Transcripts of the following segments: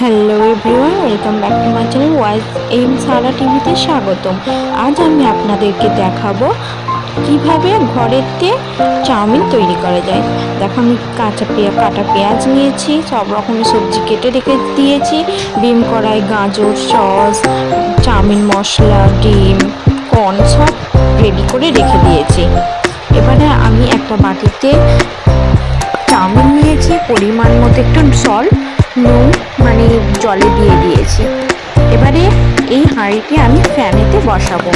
Hello everyone, welcome back to my channel wise M Sara টিভিতে স্বাগতম। আজ আমি আপনাদেরকে দেখাবো কিভাবে ঘরেতে চাউমিন তৈরি করা যায়। দেখো, আমি কাটা পেঁয়াজ নিয়েছি, সব রকমের সবজি কেটে রেখে দিয়েছি, ডিম কড়াই, গাজর, সস, চাউমিন মশলা, ডিম, কর্ন সব রেডি করে রেখে দিয়েছি। এবারে আমি একটা বাটিতে চাউমিন নিয়েছি, পরিমাণ মতো একটু সল্ট, নুন মানে জলে দিয়ে দিয়েছি। এবারে এই হাঁড়িটি আমি ফ্যানেতে বসাবো।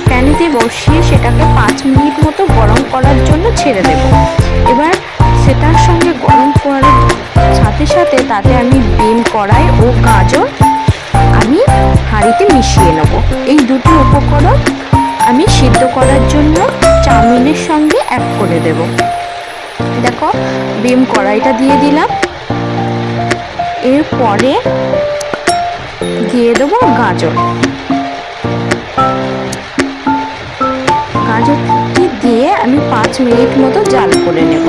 ফ্যানেতে বসিয়ে সেটাকে 5 মিনিট মতো গরম করার জন্য ছেড়ে দেব। এবার সেটার সঙ্গে গরম করার সাথে সাথে তাতে আমি ডিম কড়াই ও গাজর আমি হাঁড়িতে মিশিয়ে নেব। এই দুটি উপকরণ আমি সিদ্ধ করার জন্য চাউমিনের সঙ্গে অ্যাড করে দেব। দেখো, ডিম কড়াইটা দিয়ে দিলাম, এরপরে দিয়ে দেবো গাজরটি দিয়ে আমি 5 মিনিট মতো জাল করে নেব।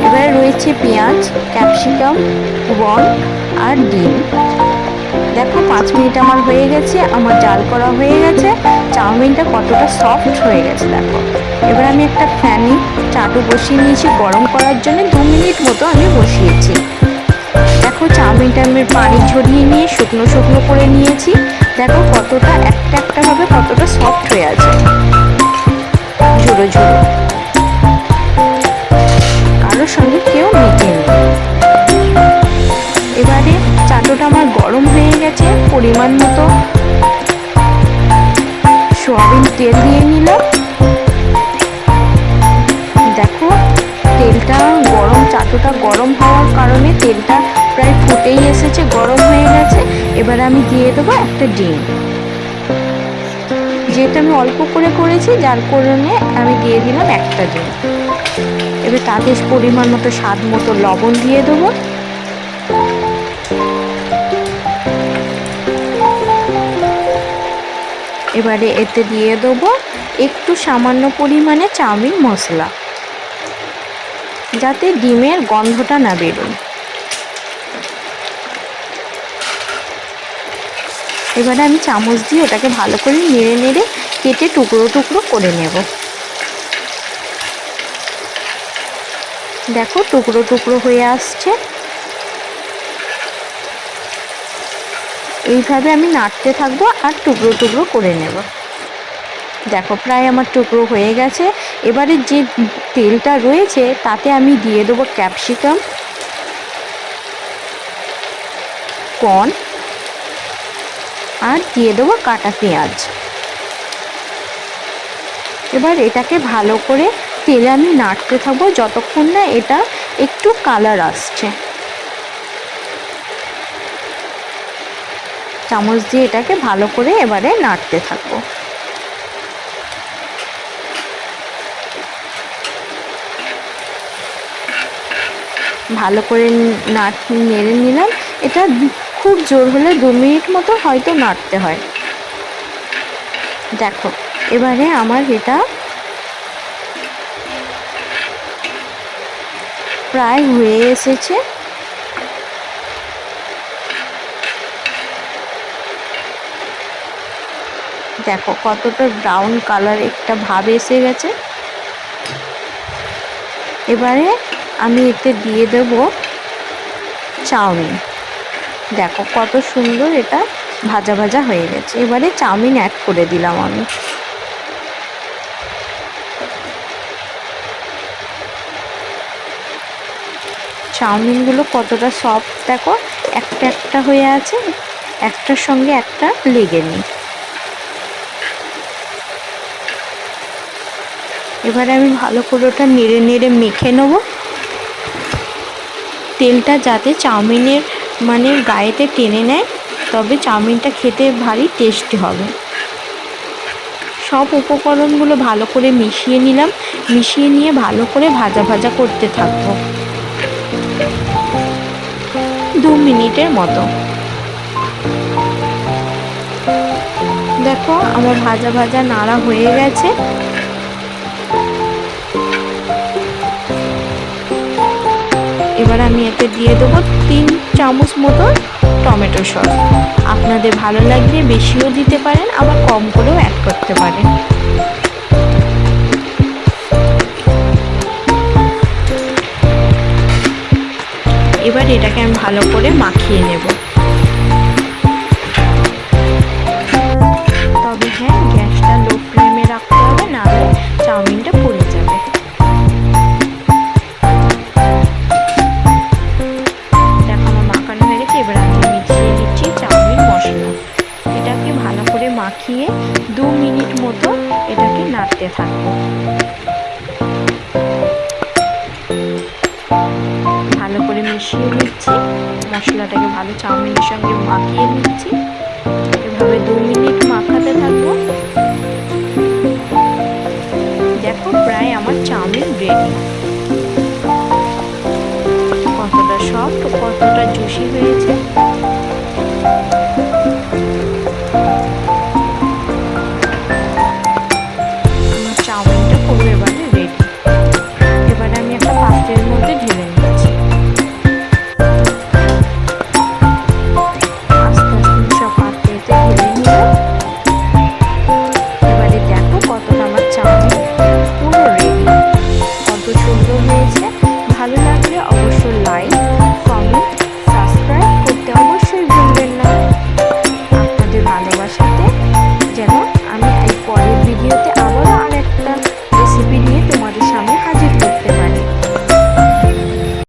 এবারে রয়েছে পেঁয়াজ, ক্যাপসিকাম, কর্ন আর ডিম। দেখো, 5 মিনিট আমার হয়ে গেছে, আমার জাল করা হয়ে গেছে। চাউমিনটা কতটা সফট হয়ে গেছে দেখো। এবার আমি একটা ফ্যানে চাটু বসিয়ে নিয়েছি গরম করার জন্য, 2 মিনিট মতো আমি বসিয়েছি। দেখো, চাউমিনটা আমি পানি ঝরিয়ে নিয়ে শুকনো শুকনো করে নিয়েছি। দেখো কতটা একটা ভাবে কতটা সফট হয়ে আছে, ঝুড়ো ঝুড়ো, কারোর সঙ্গে কেউ মেখে নেই। এবারে চাটুটা আমার গরম হয়ে গেছে, পরিমাণ মতো সয়াবিন তেল দিয়ে নিলাম। দেখো, তেলটা গরম, চাটুটা গরম হওয়ার কারণে তেলটা প্রায় ফুটেই এসেছে, গরম হয়ে গেছে। এবার আমি দিয়ে দেবো একটা ডিম। যেটা আমি অল্প করে করেছি যার কারণে আমি দিয়ে দিলাম একটা ডিম। এবার তাতে পরিমাণ মতো স্বাদ মতো লবণ দিয়ে দেবো। এবারে এতে দিয়ে দেবো একটু সামান্য পরিমাণে চাউমিন মশলা, যাতে ডিমের গন্ধটা না বেরোয়। এবারে আমি চামচ দিয়ে ওটাকে ভালো করে নেড়ে নেড়ে কেটে টুকরো টুকরো করে নেব। দেখো, টুকরো টুকরো হয়ে আসছে। এইভাবে আমি নাড়তে থাকবো আর টুকরো টুকরো করে নেব। দেখো, প্রায় আমার টুকরো হয়ে গেছে। এবারে যে তেলটা রয়েছে তাতে আমি দিয়ে দেবো ক্যাপসিকাম, কর্ন আর দিয়ে দেবো কাটা পেঁয়াজ। এবার এটাকে ভালো করে তেলে আমি নাড়তে থাকবো যতক্ষণ না এটা একটু কালার আসছে। চামচ দিয়ে এটাকে ভালো করে এবারে নাড়তে থাকবো। ভালো করে নেড়ে নিলাম। এটা খুব জোর হলে 2 মিনিট মতো হয়তো নাড়তে হয়। দেখো, এবারে আমার এটা প্রায় হয়ে এসেছে। দেখো কতটা ব্রাউন কালার একটা ভাব এসে গেছে। এবারে আমি এতে দিয়ে দেব চাউমিন। দেখো কত সুন্দর এটা ভাজা ভাজা হয়ে গেছে। এবারে চাউমিন অ্যাড করে দিলাম আমি। চাউমিনগুলো কতটা সফট দেখো, একটা হয়ে আছে, একটার সঙ্গে একটা লেগে নেই। এবারে আমি ভালো করে ওটা নেড়ে নেড়ে মেখে নেব। তেলটা যাতে চাউমিনের মানে গায়েতে টেনে নেয়, তবে চাউমিনটা খেতে ভারী টেস্টি হবে। সব উপকরণগুলো ভালো করে মিশিয়ে নিলাম। মিশিয়ে নিয়ে ভালো করে ভাজা ভাজা করতে থাকবো 2 মিনিটের মতো। দেখো, আমার ভাজা ভাজা নাড়া হয়ে গেছে। এবার আমি এতে দিয়ে দেবো 3 চামচ মতো টমেটো সস। আপনাদের ভালো লাগলে বেশিও দিতে পারেন, আবার কম করেও অ্যাড করতে পারেন। এবার এটাকে আমি ভালো করে মাখিয়ে নেব। তবে হ্যাঁ, গ্যাসটা লো ফ্লেমে রাখতে হবে, নাহলে চাউমিনটা পুড়ে যাবে। দেখো আমার মাখানো হয়ে গেছে। এবার আমি মিশিয়ে নিচ্ছি চাউমিন মশলা। এটাকে ভালো করে মাখিয়ে 2 মিনিট মতো এটাকে নাড়তে থাকবো। ভালো করে মিশিয়ে নিচ্ছি, মশলাটাকে ভালো চাউমিনের সঙ্গে মাখিয়ে নিচ্ছি। এভাবে 2 মিনিট মাখাতে থাকবো। দেখো প্রায় আমার চাউমিন রেডি। কতটা সফট, কতটা জুসি হয়েছে।